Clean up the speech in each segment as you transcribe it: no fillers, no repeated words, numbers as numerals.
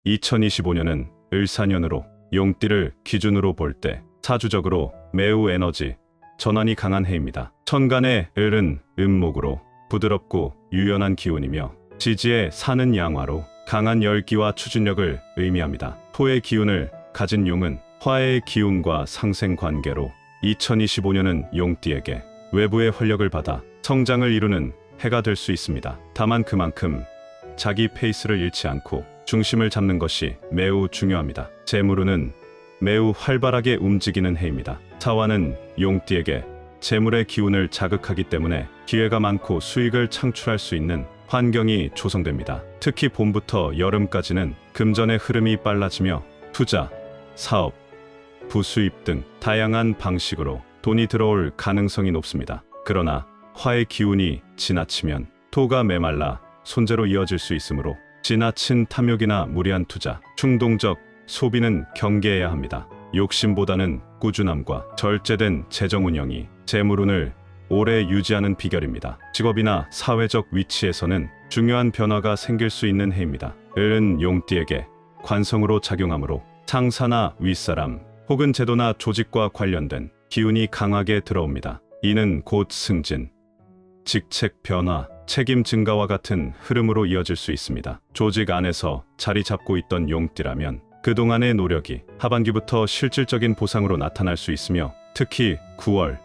2025년은 을사년으로 용띠를 기준으로 볼 때 사주적으로 매우 에너지 전환이 강한 해입니다. 천간의 을은 음목으로 부드럽고 유연한 기운이며 지지의 사는 양화로 강한 열기와 추진력을 의미합니다. 토의 기운을 가진 용은 화의 기운과 상생 관계로 2025년은 용띠에게 외부의 활력을 받아 성장을 이루는 해가 될 수 있습니다. 다만 그만큼 자기 페이스를 잃지 않고 중심을 잡는 것이 매우 중요합니다. 재물운은 매우 활발하게 움직이는 해입니다. 사화는 용띠에게 재물의 기운을 자극하기 때문에 기회가 많고 수익을 창출할 수 있는 환경이 조성됩니다. 특히 봄부터 여름까지는 금전의 흐름이 빨라지며 투자, 사업, 부수입 등 다양한 방식으로 돈이 들어올 가능성이 높습니다. 그러나 화의 기운이 지나치면 토가 메말라 손재로 이어질 수 있으므로 지나친 탐욕이나 무리한 투자, 충동적 소비는 경계해야 합니다. 욕심보다는 꾸준함과 절제된 재정 운영이 재물운을 오래 유지하는 비결입니다. 직업이나 사회적 위치에서는 중요한 변화가 생길 수 있는 해입니다. 을은 용띠에게 관성으로 작용하므로 상사나 윗사람 혹은 제도나 조직과 관련된 기운이 강하게 들어옵니다. 이는 곧 승진, 직책 변화, 책임 증가와 같은 흐름으로 이어질 수 있습니다. 조직 안에서 자리 잡고 있던 용띠라면 그동안의 노력이 하반기부터 실질적인 보상으로 나타날 수 있으며 특히 9월,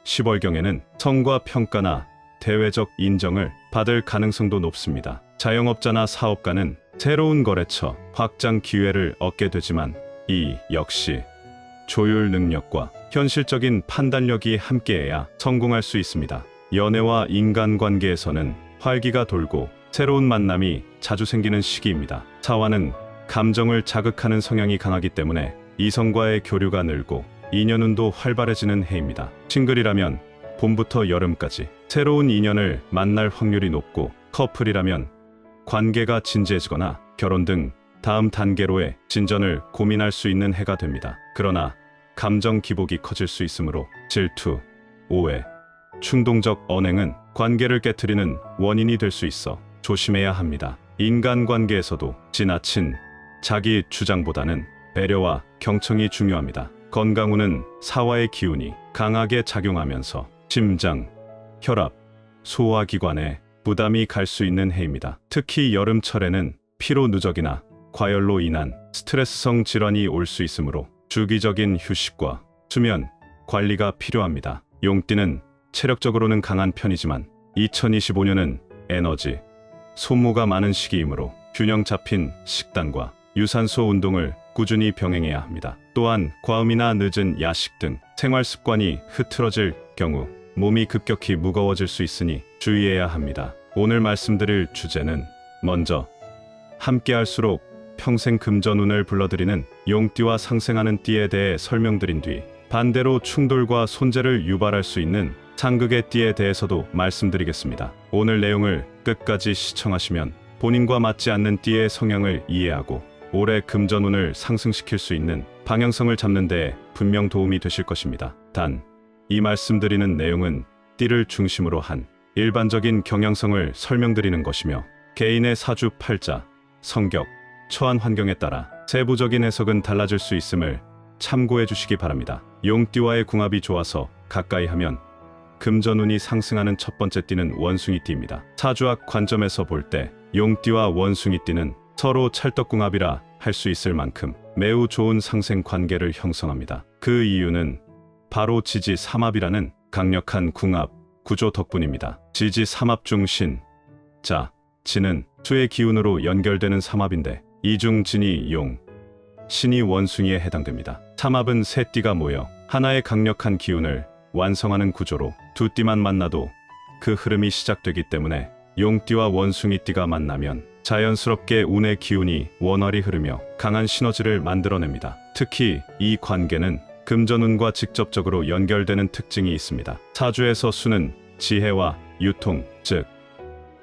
10월경에는 성과 평가나 대외적 인정을 받을 가능성도 높습니다. 자영업자나 사업가는 새로운 거래처 확장 기회를 얻게 되지만 이 역시 조율 능력과 현실적인 판단력이 함께해야 성공할 수 있습니다. 연애와 인간관계에서는 활기가 돌고 새로운 만남이 자주 생기는 시기입니다. 사화는 감정을 자극하는 성향이 강하기 때문에 이성과의 교류가 늘고 인연운도 활발해지는 해입니다. 싱글이라면 봄부터 여름까지 새로운 인연을 만날 확률이 높고 커플이라면 관계가 진지해지거나 결혼 등 다음 단계로의 진전을 고민할 수 있는 해가 됩니다. 그러나 감정 기복이 커질 수 있으므로 질투, 오해, 충동적 언행은 관계를 깨트리는 원인이 될 수 있어 조심해야 합니다. 인간관계에서도 지나친 자기 주장보다는 배려와 경청이 중요합니다. 건강운은 사화의 기운이 강하게 작용하면서 심장, 혈압, 소화기관에 부담이 갈 수 있는 해입니다. 특히 여름철에는 피로 누적이나 과열로 인한 스트레스성 질환이 올 수 있으므로 주기적인 휴식과 수면 관리가 필요합니다. 용띠는 체력적으로는 강한 편이지만 2025년은 에너지 소모가 많은 시기이므로 균형 잡힌 식단과 유산소 운동을 꾸준히 병행해야 합니다. 또한 과음이나 늦은 야식 등 생활 습관이 흐트러질 경우 몸이 급격히 무거워질 수 있으니 주의해야 합니다. 오늘 말씀드릴 주제는 먼저 함께할수록 평생 금전운을 불러들이는 용띠와 상생하는 띠에 대해 설명드린 뒤 반대로 충돌과 손재를 유발할 수 있는 상극의 띠에 대해서도 말씀드리겠습니다. 오늘 내용을 끝까지 시청하시면 본인과 맞지 않는 띠의 성향을 이해하고 올해 금전운을 상승시킬 수 있는 방향성을 잡는 데 분명 도움이 되실 것입니다. 단, 이 말씀드리는 내용은 띠를 중심으로 한 일반적인 경향성을 설명드리는 것이며 개인의 사주 팔자, 성격, 처한 환경에 따라 세부적인 해석은 달라질 수 있음을 참고해 주시기 바랍니다. 용띠와의 궁합이 좋아서 가까이 하면 금전운이 상승하는 첫 번째 띠는 원숭이띠입니다. 사주학 관점에서 볼 때 용띠와 원숭이띠는 서로 찰떡궁합이라 할 수 있을 만큼 매우 좋은 상생 관계를 형성합니다. 그 이유는 바로 지지삼합이라는 강력한 궁합 구조 덕분입니다. 지지삼합 중 신, 자, 진은 수의 기운으로 연결되는 삼합인데 이 중 진이 용, 신이 원숭이에 해당됩니다. 삼합은 세 띠가 모여 하나의 강력한 기운을 완성하는 구조로 두 띠만 만나도 그 흐름이 시작되기 때문에 용띠와 원숭이띠가 만나면 자연스럽게 운의 기운이 원활히 흐르며 강한 시너지를 만들어냅니다. 특히 이 관계는 금전운과 직접적으로 연결되는 특징이 있습니다. 사주에서 수는 지혜와 유통, 즉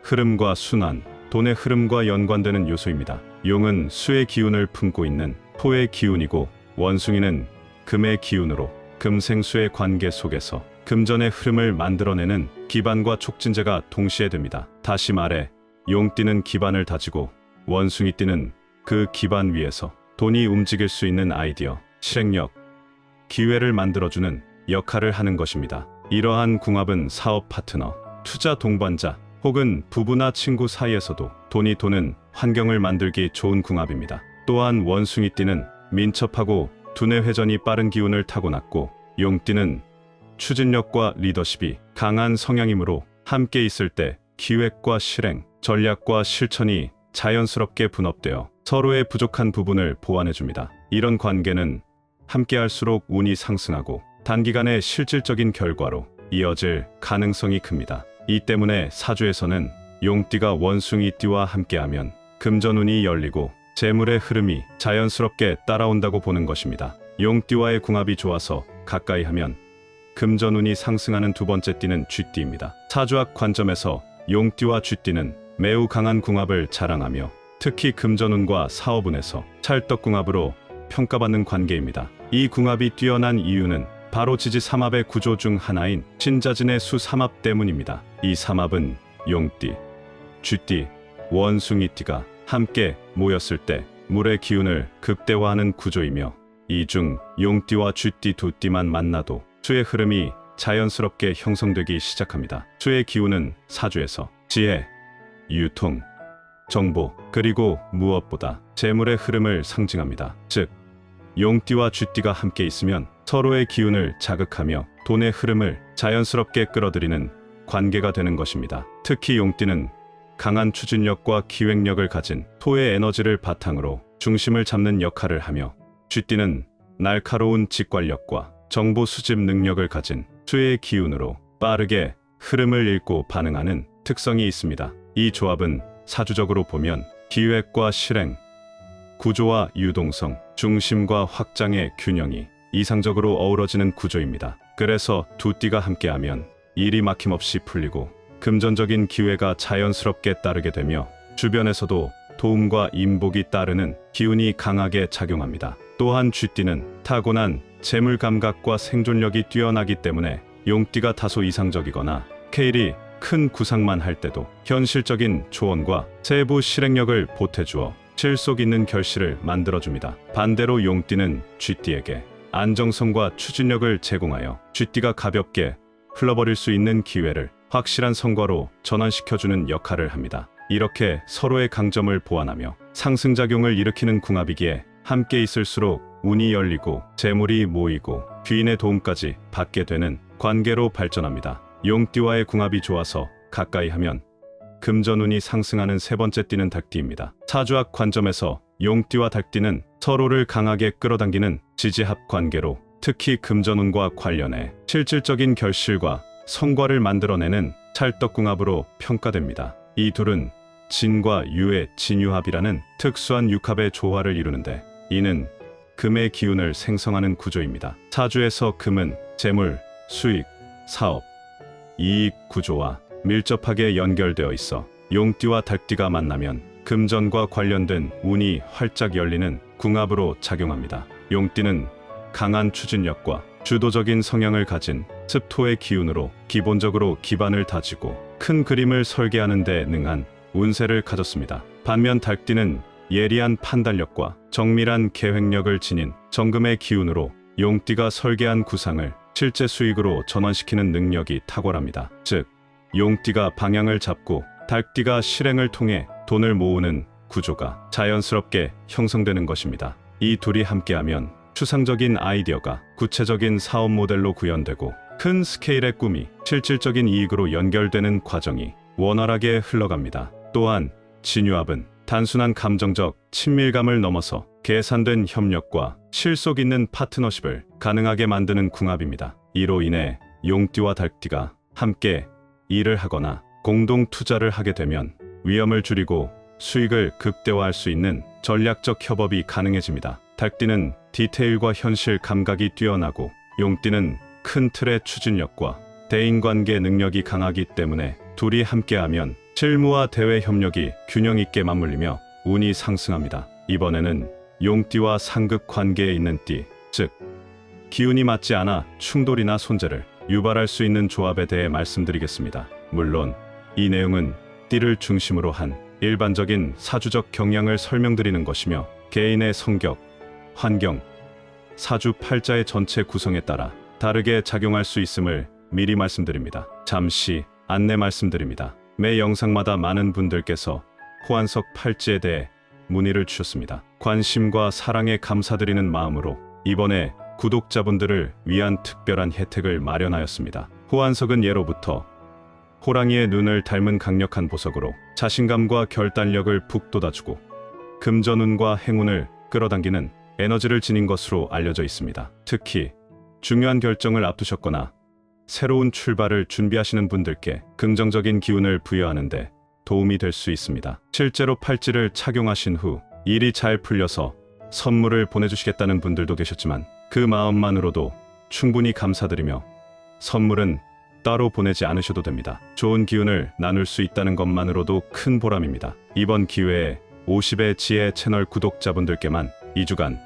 흐름과 순환, 돈의 흐름과 연관되는 요소입니다. 용은 수의 기운을 품고 있는 토의 기운이고 원숭이는 금의 기운으로 금생수의 관계 속에서 금전의 흐름을 만들어내는 기반과 촉진제가 동시에 됩니다. 다시 말해 용띠는 기반을 다지고 원숭이띠는 그 기반 위에서 돈이 움직일 수 있는 아이디어, 실행력, 기회를 만들어주는 역할을 하는 것입니다. 이러한 궁합은 사업 파트너, 투자 동반자 혹은 부부나 친구 사이에서도 돈이 도는 환경을 만들기 좋은 궁합입니다. 또한 원숭이띠는 민첩하고 두뇌 회전이 빠른 기운을 타고났고, 용띠는 추진력과 리더십이 강한 성향이므로 함께 있을 때 기획과 실행, 전략과 실천이 자연스럽게 분업되어 서로의 부족한 부분을 보완해줍니다. 이런 관계는 함께할수록 운이 상승하고 단기간에 실질적인 결과로 이어질 가능성이 큽니다. 이 때문에 사주에서는 용띠가 원숭이띠와 함께하면 금전운이 열리고 재물의 흐름이 자연스럽게 따라온다고 보는 것입니다. 용띠와의 궁합이 좋아서 가까이 하면 금전운이 상승하는 두 번째 띠는 쥐띠입니다. 사주학 관점에서 용띠와 쥐띠는 매우 강한 궁합을 자랑하며 특히 금전운과 사업운에서 찰떡궁합으로 평가받는 관계입니다. 이 궁합이 뛰어난 이유는 바로 지지삼합의 구조 중 하나인 신자진의 수삼합 때문입니다. 이 삼합은 용띠, 쥐띠, 원숭이띠가 함께 모였을 때 물의 기운을 극대화하는 구조이며, 이 중 용띠와 쥐띠 두 띠만 만나도 수의 흐름이 자연스럽게 형성되기 시작합니다. 수의 기운은 사주에서 지혜, 유통, 정보, 그리고 무엇보다 재물의 흐름을 상징합니다. 즉, 용띠와 쥐띠가 함께 있으면 서로의 기운을 자극하며 돈의 흐름을 자연스럽게 끌어들이는 관계가 되는 것입니다. 특히 용띠는 강한 추진력과 기획력을 가진 토의 에너지를 바탕으로 중심을 잡는 역할을 하며, 쥐띠는 날카로운 직관력과 정보 수집 능력을 가진 수의 기운으로 빠르게 흐름을 읽고 반응하는 특성이 있습니다. 이 조합은 사주적으로 보면 기획과 실행, 구조와 유동성, 중심과 확장의 균형이 이상적으로 어우러지는 구조입니다. 그래서 두 띠가 함께하면 일이 막힘없이 풀리고 금전적인 기회가 자연스럽게 따르게 되며 주변에서도 도움과 인복이 따르는 기운이 강하게 작용합니다. 또한 쥐띠는 타고난 재물 감각과 생존력이 뛰어나기 때문에 용띠가 다소 이상적이거나 스케일이 큰 구상만 할 때도 현실적인 조언과 세부 실행력을 보태주어 실속 있는 결실을 만들어줍니다. 반대로 용띠는 쥐띠에게 안정성과 추진력을 제공하여 쥐띠가 가볍게 흘러버릴 수 있는 기회를 확실한 성과로 전환시켜주는 역할을 합니다. 이렇게 서로의 강점을 보완하며 상승작용을 일으키는 궁합이기에 함께 있을수록 운이 열리고 재물이 모이고 귀인의 도움까지 받게 되는 관계로 발전합니다. 용띠와의 궁합이 좋아서 가까이 하면 금전운이 상승하는 세 번째 띠는 닭띠입니다. 사주학 관점에서 용띠와 닭띠는 서로를 강하게 끌어당기는 지지합 관계로 특히 금전운과 관련해 실질적인 결실과 성과를 만들어내는 찰떡궁합으로 평가됩니다. 이 둘은 진과 유의 진유합이라는 특수한 육합의 조화를 이루는데, 이는 금의 기운을 생성하는 구조입니다. 사주에서 금은 재물, 수익, 사업, 이익 구조와 밀접하게 연결되어 있어 용띠와 닭띠가 만나면 금전과 관련된 운이 활짝 열리는 궁합으로 작용합니다. 용띠는 강한 추진력과 주도적인 성향을 가진 습토의 기운으로 기본적으로 기반을 다지고 큰 그림을 설계하는 데 능한 운세를 가졌습니다. 반면 닭띠는 예리한 판단력과 정밀한 계획력을 지닌 정금의 기운으로 용띠가 설계한 구상을 실제 수익으로 전환시키는 능력이 탁월합니다. 즉, 용띠가 방향을 잡고 닭띠가 실행을 통해 돈을 모으는 구조가 자연스럽게 형성되는 것입니다. 이 둘이 함께하면 추상적인 아이디어가 구체적인 사업 모델로 구현되고 큰 스케일의 꿈이 실질적인 이익으로 연결되는 과정이 원활하게 흘러갑니다. 또한 진유합은 단순한 감정적 친밀감을 넘어서 계산된 협력과 실속 있는 파트너십을 가능하게 만드는 궁합입니다. 이로 인해 용띠와 닭띠가 함께 일을 하거나 공동 투자를 하게 되면 위험을 줄이고 수익을 극대화할 수 있는 전략적 협업이 가능해집니다. 닭띠는 디테일과 현실 감각이 뛰어나고 용띠는 큰 틀의 추진력과 대인관계 능력이 강하기 때문에 둘이 함께하면 실무와 대외 협력이 균형 있게 맞물리며 운이 상승합니다. 이번에는 용띠와 상극 관계에 있는 띠, 즉 기운이 맞지 않아 충돌이나 손재를 유발할 수 있는 조합에 대해 말씀드리겠습니다. 물론 이 내용은 띠를 중심으로 한 일반적인 사주적 경향을 설명드리는 것이며 개인의 성격, 환경, 사주 팔자의 전체 구성에 따라 다르게 작용할 수 있음을 미리 말씀드립니다. 잠시 안내 말씀드립니다. 매 영상마다 많은 분들께서 호환석 팔찌에 대해 문의를 주셨습니다. 관심과 사랑에 감사드리는 마음으로 이번에 구독자분들을 위한 특별한 혜택을 마련하였습니다. 호환석은 예로부터 호랑이의 눈을 닮은 강력한 보석으로 자신감과 결단력을 북돋아주고 금전운과 행운을 끌어당기는 에너지를 지닌 것으로 알려져 있습니다. 특히 중요한 결정을 앞두셨거나 새로운 출발을 준비하시는 분들께 긍정적인 기운을 부여하는 데 도움이 될 수 있습니다. 실제로 팔찌를 착용하신 후 일이 잘 풀려서 선물을 보내주시겠다는 분들도 계셨지만 그 마음만으로도 충분히 감사드리며 선물은 따로 보내지 않으셔도 됩니다. 좋은 기운을 나눌 수 있다는 것만으로도 큰 보람입니다. 이번 기회에 50의 지혜 채널 구독자분들께만 2주간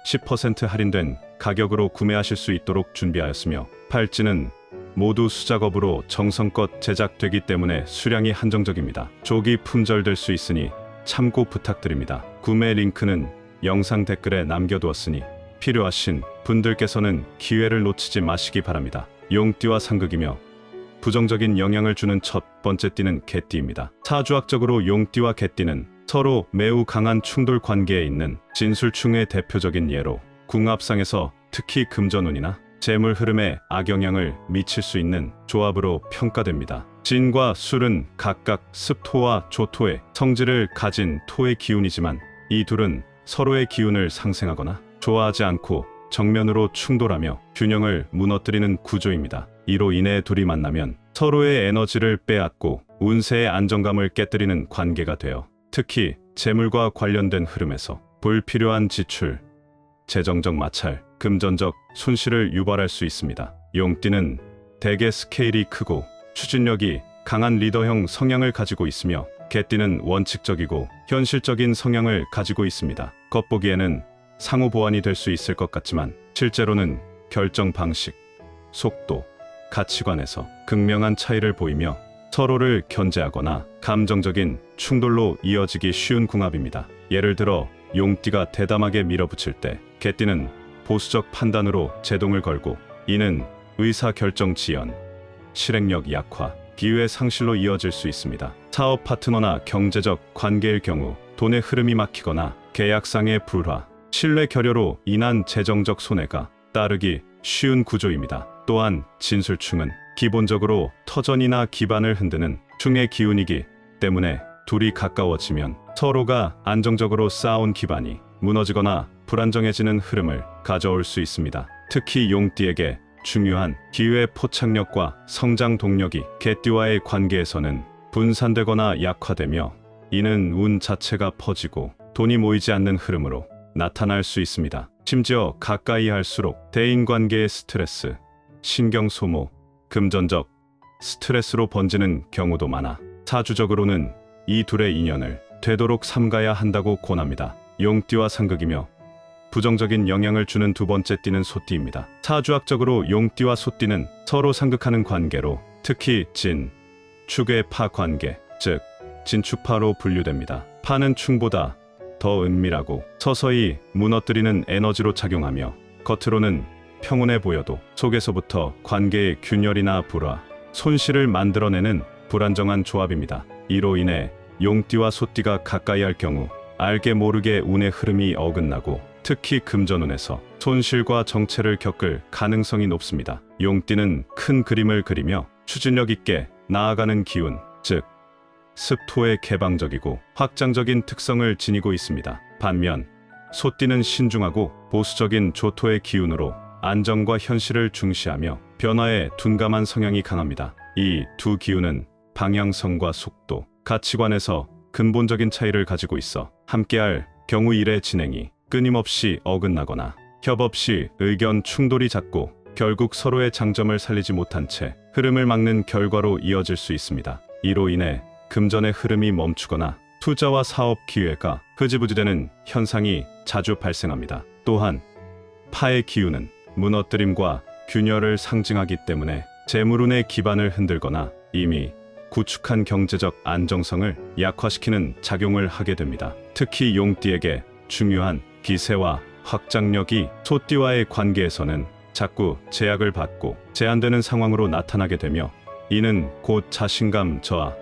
10% 할인된 가격으로 구매하실 수 있도록 준비하였으며 팔찌는 모두 수작업으로 정성껏 제작되기 때문에 수량이 한정적입니다. 조기 품절될 수 있으니 참고 부탁드립니다. 구매 링크는 영상 댓글에 남겨두었으니 필요하신 분들께서는 기회를 놓치지 마시기 바랍니다. 용띠와 상극이며 부정적인 영향을 주는 첫 번째 띠는 개띠입니다. 사주학적으로 용띠와 개띠는 서로 매우 강한 충돌 관계에 있는 진술충의 대표적인 예로 궁합상에서 특히 금전운이나 재물 흐름에 악영향을 미칠 수 있는 조합으로 평가됩니다. 진과 술은 각각 습토와 조토의 성질을 가진 토의 기운이지만 이 둘은 서로의 기운을 상생하거나 좋아하지 않고 정면으로 충돌하며 균형을 무너뜨리는 구조입니다. 이로 인해 둘이 만나면 서로의 에너지를 빼앗고 운세의 안정감을 깨뜨리는 관계가 되어 특히 재물과 관련된 흐름에서 불필요한 지출, 재정적 마찰, 금전적 손실을 유발할 수 있습니다. 용띠는 대개 스케일이 크고 추진력이 강한 리더형 성향을 가지고 있으며 개띠는 원칙적이고 현실적인 성향을 가지고 있습니다. 겉보기에는 상호 보완이 될 수 있을 것 같지만 실제로는 결정 방식, 속도, 가치관에서 극명한 차이를 보이며 서로를 견제하거나 감정적인 충돌로 이어지기 쉬운 궁합입니다. 예를 들어 용띠가 대담하게 밀어붙일 때 개띠는 보수적 판단으로 제동을 걸고 이는 의사결정 지연, 실행력 약화, 기회 상실로 이어질 수 있습니다. 사업 파트너나 경제적 관계일 경우 돈의 흐름이 막히거나 계약상의 불화, 신뢰 결여로 인한 재정적 손해가 따르기 쉬운 구조입니다. 또한 진술충은 기본적으로 터전이나 기반을 흔드는 충의 기운이기 때문에 둘이 가까워지면 서로가 안정적으로 쌓아온 기반이 무너지거나 불안정해지는 흐름을 가져올 수 있습니다. 특히 용띠에게 중요한 기회 포착력과 성장 동력이 개띠와의 관계에서는 분산되거나 약화되며 이는 운 자체가 퍼지고 돈이 모이지 않는 흐름으로 나타날 수 있습니다. 심지어 가까이 할수록 대인관계의 스트레스, 신경 소모, 금전적 스트레스로 번지는 경우도 많아 사주적으로는 이 둘의 인연을 되도록 삼가야 한다고 권합니다. 용띠와 상극이며 부정적인 영향을 주는 두 번째 띠는 소띠입니다. 사주학적으로 용띠와 소띠는 서로 상극하는 관계로 특히 진, 축의 파 관계, 즉 진축파로 분류됩니다. 파는 충보다 더 은밀하고 서서히 무너뜨리는 에너지로 작용하며 겉으로는 평온해 보여도 속에서부터 관계의 균열이나 불화, 손실을 만들어내는 불안정한 조합입니다. 이로 인해 용띠와 소띠가 가까이 할 경우 알게 모르게 운의 흐름이 어긋나고 특히 금전운에서 손실과 정체를 겪을 가능성이 높습니다. 용띠는 큰 그림을 그리며 추진력 있게 나아가는 기운, 즉 습토의 개방적이고 확장적인 특성을 지니고 있습니다. 반면 소띠는 신중하고 보수적인 조토의 기운으로 안정과 현실을 중시하며 변화에 둔감한 성향이 강합니다. 이 두 기운은 방향성과 속도, 가치관에서 근본적인 차이를 가지고 있어 함께할 경우 일의 진행이 끊임없이 어긋나거나 협업 시 의견 충돌이 잦고 결국 서로의 장점을 살리지 못한 채 흐름을 막는 결과로 이어질 수 있습니다. 이로 인해 금전의 흐름이 멈추거나 투자와 사업 기회가 흐지부지되는 현상이 자주 발생합니다. 또한 파의 기운은 무너뜨림과 균열을 상징하기 때문에 재물운의 기반을 흔들거나 이미 구축한 경제적 안정성을 약화시키는 작용을 하게 됩니다. 특히 용띠에게 중요한 기세와 확장력이 소띠와의 관계에서는 자꾸 제약을 받고 제한되는 상황으로 나타나게 되며, 이는 곧 자신감 저하,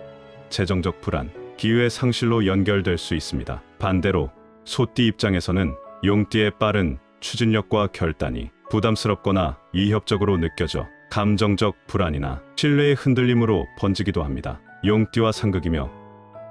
재정적 불안, 기회의 상실로 연결될 수 있습니다. 반대로 소띠 입장에서는 용띠의 빠른 추진력과 결단이 부담스럽거나 위협적으로 느껴져 감정적 불안이나 신뢰의 흔들림으로 번지기도 합니다. 용띠와 상극이며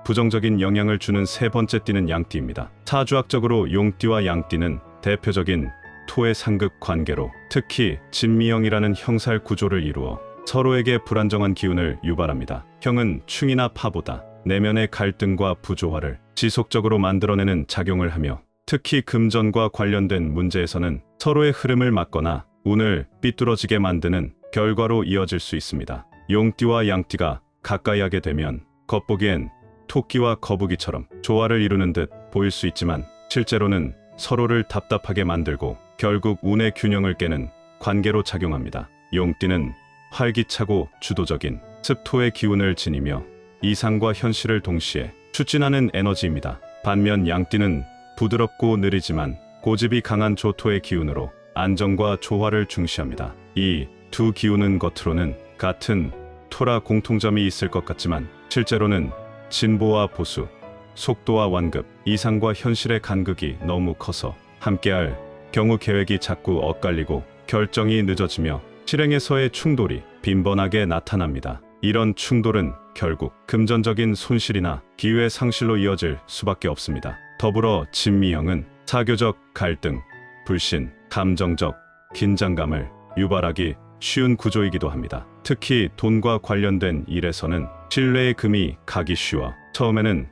부정적인 영향을 주는 세 번째 띠는 양띠입니다. 사주학적으로 용띠와 양띠는 대표적인 토의 상극 관계로, 특히 진미형이라는 형살 구조를 이루어 서로에게 불안정한 기운을 유발합니다. 형은 충이나 파보다 내면의 갈등과 부조화를 지속적으로 만들어내는 작용을 하며, 특히 금전과 관련된 문제에서는 서로의 흐름을 막거나 운을 삐뚤어지게 만드는 결과로 이어질 수 있습니다. 용띠와 양띠가 가까이 하게 되면 겉보기엔 토끼와 거북이처럼 조화를 이루는 듯 보일 수 있지만, 실제로는 서로를 답답하게 만들고 결국 운의 균형을 깨는 관계로 작용합니다. 용띠는 활기차고 주도적인 습토의 기운을 지니며 이상과 현실을 동시에 추진하는 에너지입니다. 반면 양띠는 부드럽고 느리지만 고집이 강한 조토의 기운으로 안정과 조화를 중시합니다. 이 두 기운은 겉으로는 같은 토라 공통점이 있을 것 같지만, 실제로는 진보와 보수, 속도와 완급, 이상과 현실의 간극이 너무 커서 함께할 경우 계획이 자꾸 엇갈리고 결정이 늦어지며 실행에서의 충돌이 빈번하게 나타납니다. 이런 충돌은 결국 금전적인 손실이나 기회 상실로 이어질 수밖에 없습니다. 더불어 진미형은 사교적 갈등, 불신, 감정적 긴장감을 유발하기 쉬운 구조이기도 합니다. 특히 돈과 관련된 일에서는 신뢰의 금이 가기 쉬워 처음에는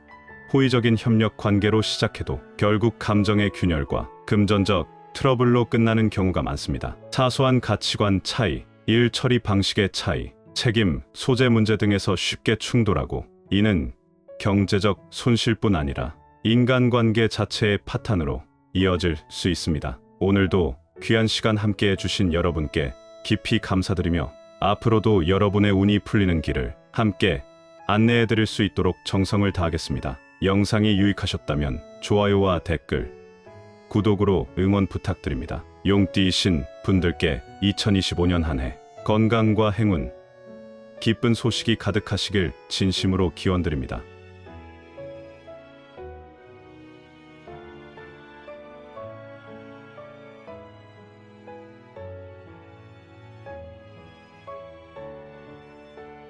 호의적인 협력 관계로 시작해도 결국 감정의 균열과 금전적 트러블로 끝나는 경우가 많습니다. 사소한 가치관 차이, 일 처리 방식의 차이, 책임, 소재 문제 등에서 쉽게 충돌하고, 이는 경제적 손실뿐 아니라 인간관계 자체의 파탄으로 이어질 수 있습니다. 오늘도 귀한 시간 함께 해주신 여러분께 깊이 감사드리며, 앞으로도 여러분의 운이 풀리는 길을 함께 안내해드릴 수 있도록 정성을 다하겠습니다. 영상이 유익하셨다면 좋아요와 댓글, 구독으로 응원 부탁드립니다. 용띠이신 분들께 2025년 한 해 건강과 행운, 기쁜 소식이 가득하시길 진심으로 기원드립니다.